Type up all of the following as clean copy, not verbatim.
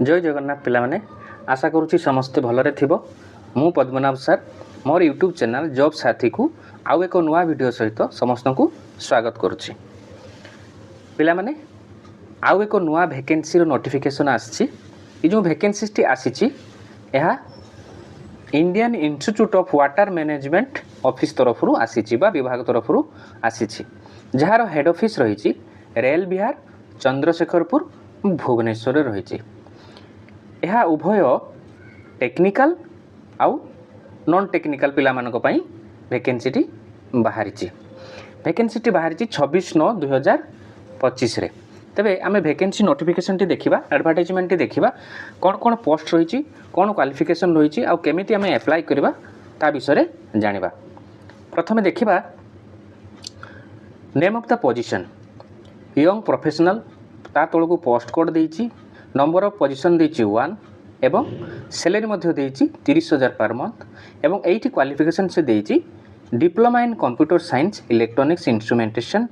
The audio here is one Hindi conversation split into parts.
जय जगन्नाथ पिलामाने आशा करुच्ची समस्ते भलरे थिबो। मु पद्मनाभ सार मोर यूट्यूब चैनल जॉब साथी को आउ एक नुआ वीडियो सहित समस्त को स्वागत करुच्ची। पिलामाने आउ एक नुआ वैकेंसी रो नोटिफिकेशन आसी। जो वैकेंसी टी आसी Indian Institute of Water management office तरफ आसी बा विभाग तरफ आसी, जार हेड ऑफिस रही रेल विहार चंद्रशेखरपुर भुवनेश्वर रही। यह उभय टेक्निकल आउ नॉन टेक्निकल पिला मानक पई वैकेंसी टी बाहरी। वैकेंसी टी बाहरी 26/9/2025 रे। तबे आमे वैकेंसी नोटिफिकेशन टी देखिबा, एडवर्टाइजमेंट टी देखिबा, कोन कोन पोस्ट रही, कोन क्वालिफिकेशन रही आउ केमिति आमे अप्लाई करबा ता विषय जानिबा। प्रथमे देखिबा name of the position young professional, ता तळकु पोस्ट कोड देइची, नंबर ऑफ पोजीशन देइची 1 एवं सैलरी मध्य देइची 30,000 पर मंथ एवं एटी क्वालिफिकेशन से देइची diploma in computer science electronics instrumentation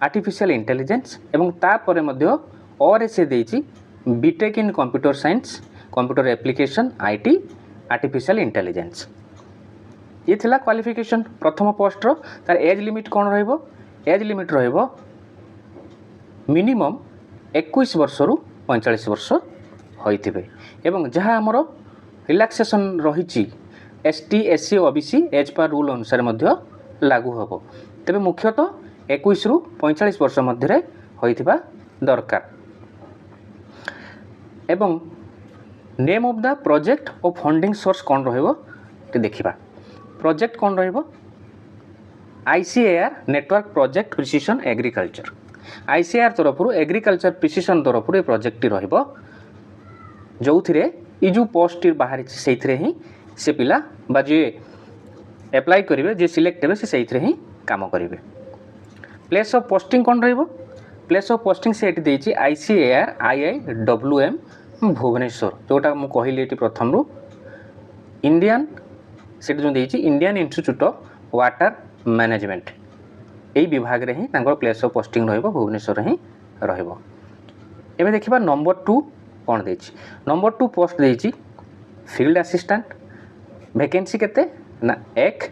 artificial intelligence एवं ता परे मध्य और से देइची BTech in computer science computer application IT artificial intelligence. ये थिला क्वालिफिकेशन प्रथम पोस्ट रो। तार एज लिमिट कोन रहइबो? एज लिमिट रहइबो मिनिमम 21 वर्ष रु 45 वर्ष होइथिबे एवं जहाँ आमर रिलैक्सेशन रही एसटी एससी ओबीसी एज पर रूल अनुसार मध्य लागू होबो। तेबे मुख्यतः 21 रु 45 वर्ष मध्य होइथिबा दरकार। एवं नेम ऑफ द प्रोजेक्ट और फंडिंग सोर्स कौन रहइबो ते देखिबा। प्रोजेक्ट कौन रहइबो? ICAR network project precision agriculture. ICR तरफ एग्रीकल्चर प्रिसिशन तरफ ये प्रोजेक्ट टी रहइबो, जो थिरे ई जो पोस्ट टी बाहरी सेइथरे ही से पिला बा जे अप्लाई करिवे, जे सिलेक्ट हेबे से सेइथरे ही काम करिवे। प्लेस ऑफ पोस्टिंग कौन रहइबो? प्लेस ऑफ पोस्टिंग से एटी देइची आईसीएआर आईआईडब्ल्यूएम भुवनेश्वर, जोटा मु कहिली एटी प्रथम रु इंडियन सेट जो देइची Indian Institute of Water Management यही विभाग रे ही तांकर प्लेस ऑफ पोस्टिंग रहइबो, भुवनेश्वर ही रहइबो। एबे देखिबा नंबर 2 कोन देइची। नंबर 2 पोस्ट देइची फील्ड असिस्टेंट। वैकेंसी केते ना 1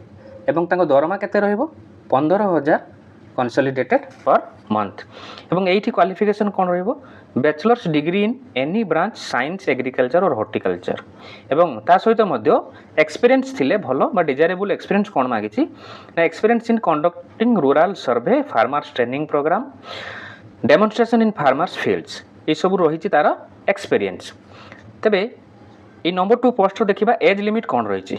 एवं तांको दरमा केते रहइबो 15,000 कंसोलिडेटेड पर मंथ एवं एठी क्वालिफिकेशन कोन रहइबो bachelors degree in any branch science agriculture और हॉर्टिकल्चर एवं ता सहित मध्य एक्सपीरियंस थिले भलो बा डिजायरेबल एक्सपीरियंस कोन मागिची ना experience in conducting rural survey farmers training programme demonstration in farmers fields ये सब रही तार एक्सपीरियंस। तबे ये नंबर 2 पोस्ट देखिबा एज लिमिट कौन रही।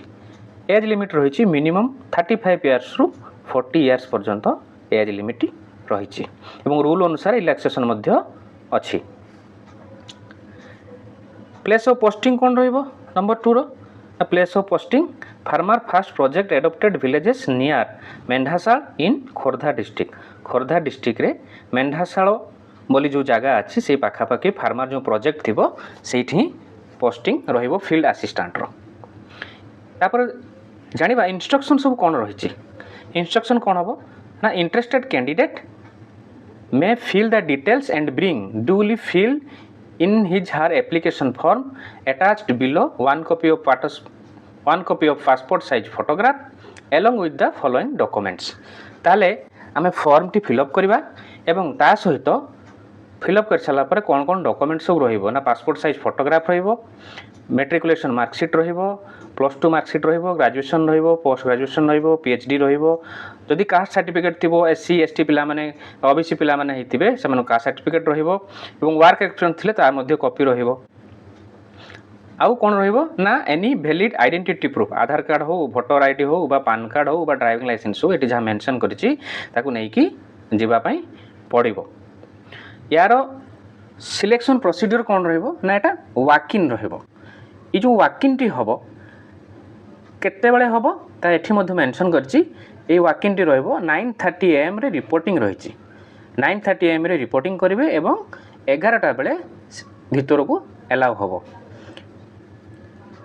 एज लिमिट रही मिनिमम 35 इयर्स रु 40 इयर्स पर्यंत एज लिमिट रही एवं रूल अनुसार रिलैक्सेशन मध्य अच्छी। प्लेस ऑफ पोस्टिंग कौन रहिबो नंबर 2 रो? Place of posting farmer fast project adopted villages near Mendhasal in Khordha district. Khordha district रे मेंढासाल बोली जो जगह अच्छी से पाखापाखि फार्मर जो प्रोजेक्ट थिबो सेठी पोस्टिंग रहिबो फील्ड असिस्टेंट रो। तापर जानिबा इंस्ट्रक्शन सब कौन रही। इंस्ट्रक्शन कौन हबो ना interested candidate may fill the details and bring duly filled in his her application form attached below one copy of passport size photograph along with the following documents। ताले आमे फॉर्म टी फिल अप करबा एवं ता सहित फिल अप कर साला पर कोन कोन डॉक्यूमेंट सब रहिबो ना पासपोर्ट साइज फोटोग्राफ रहिबो, मेट्रिकुलेशन मार्कशीट रहिबो, +2 मार्कशीट रहिबो, ग्रेजुएशन रहिबो, पोस्ट ग्रेजुएशन रहिबो, पीएचडी रहिबो। जदि कास्ट सर्टिफिकेट थिबो एससी एसटी पिला माने ओबीसी पिला माने हितिबे सेमानो कास्ट सर्टिफिकेट रहिबो एवं वर्क एक्सपीरियंस थिले तार मध्ये कॉपी रहिबो। आउ कोन रहिबो ना एनी वैलिड आइडेंटिटी प्रूफ आधार कार्ड हो, वोटर आईडी हो बा पैन कार्ड हो बा ड्राइविंग लाइसेंस हो एटी जा मेंशन करिछि ताकू नै कि जिबा पई पड़िबो। यार सिलेक्शन प्रोसीजर कौन रहिबो ना एटा वॉक इन रहिबो। ई जो वॉक इन टी हबो केते बेले हबो ता एठी मध्ये मेंशन करछि। ए वॉक इन टी रहिबो 9:30 AM रे रिपोर्टिंग रहिछि। 9:30 AM रे रिपोर्टिंग करिवे एवं 11टा बेले भितर को अलाउ हबो।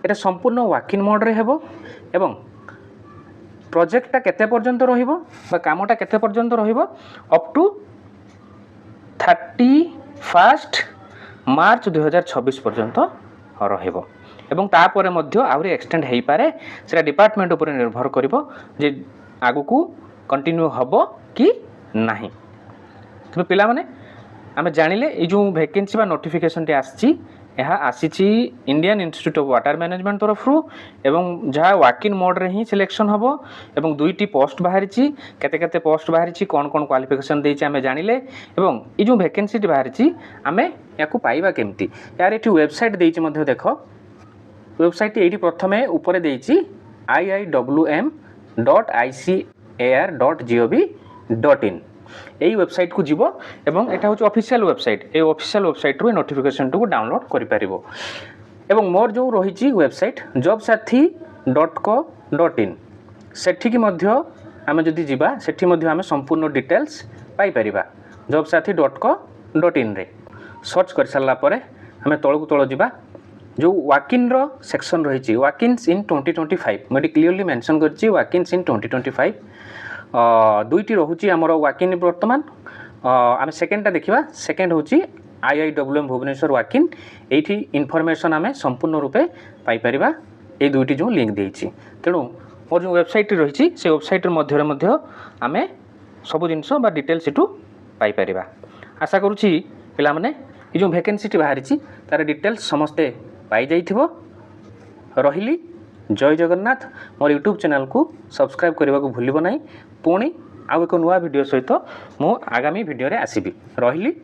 एटा संपूर्ण वॉक इन मोड रे हेबो एवं प्रोजेक्टटा केते पर्यंत रहिबो बा कामटा केते पर्यंत रहिबो अप टू 31 ମାର୍ଚ୍ଚ 2026 ପର୍ଯ୍ୟନ୍ତ ରହିବ ଏବଂ ତାପରେ ମଧ୍ୟ ଆହୁରି ଏକ୍ସଟେଣ୍ଡ ହୋଇପାରେ। ସେଇଟା ଡିପାର୍ଟମେଣ୍ଟ ଉପରେ ନିର୍ଭର କରିବ ଯେ ଆଗକୁ କଣ୍ଟିନ୍ୟୁ ହେବ କି ନାହିଁ। ତେବେ ପିଲାମାନେ ଆମେ ଜାଣିଲେ ଏଇ ଯେଉଁ ଭ୍ୟାକେନ୍ସି ବା ନୋଟିଫିକେସନଟି ଆସିଛି ଏହା ଆସିଛି Indian institute of water management ତରଫରୁ ଏବଂ ଯାହା ୱାକିଂ ମୋଡ଼ରେ ହିଁ ସିଲେକ୍ସନ୍ ହେବ ଏବଂ 2ଟି ପୋଷ୍ଟ ବାହାରିଛି। କେତେ କେତେ ପୋଷ୍ଟ ବାହାରିଛି, କ'ଣ କ'ଣ କ୍ୱାଲିଫିକେସନ୍ ଦେଇଛି ଆମେ ଜାଣିଲେ ଏବଂ ଏଇ ଯେଉଁ ଭ୍ୟାକେନ୍ସିଟି ବାହାରିଛି ଆମେ ୟାକୁ ପାଇବା କେମିତି। ୟାର ଏଠି ୱେବସାଇଟ୍ ଦେଇଛି ମଧ୍ୟ ଦେଖ। ୱେବସାଇଟ୍ ଏଇଠି ପ୍ରଥମେ ଉପରେ ଦେଇଛି iiwm.icar.gov.in। এই ওয়েবসাইট কু যাব এবং এটা হচ্ছে অফিসিয়াল ওয়েবসাইট। এই অফিসিয়াল ওয়েবসাইট্রু এই নোটিফিকেশনটু ডাউনলোড করে পারিব এবং মোর যে রয়েছে ওয়েবসাইট jobsathi.co.in সেঠিকি মধ্য আমি যদি যা সেটি মধ্য আমি সম্পূর্ণ ডিটেলস পাইপারিবা। jobsathi.co.in রে সর্চ করে সারা পরে আমি তলকু তল যা जो वाकिन्र सेक्शन रही वाकिन्स इन 2025 मुझे क्लीयरली मेंशन करछि वाकिन्स इन 2025 दुईटी रोचे आमर वाकिन बर्तमान आम सेकेंडटा देखा। सेकेंड हूँ IIWM भुवनेश्वर वाकिन। ये इनफर्मेशन आम संपूर्ण रूपे पाइपर ये दुईटी जो लिंक देती तेणु मोर जो वेबसाइट रही से वेबसाइट मध्य आम सब जिन डिटेल्स एटू पाइपर। आशा करुँची पिला माने ये जो वैकेंसी बाहरी तार डिटेल्स समस्ते पाई जाइथिबो। रहिली जय जगन्नाथ। मोर यूट्यूब चैनल को सब्सक्राइब करने को भूलिबो नहीं। पुणी आउ एक नुआ वीडियो सहित मु आगामी वीडियो रे आसीबी। रहिली।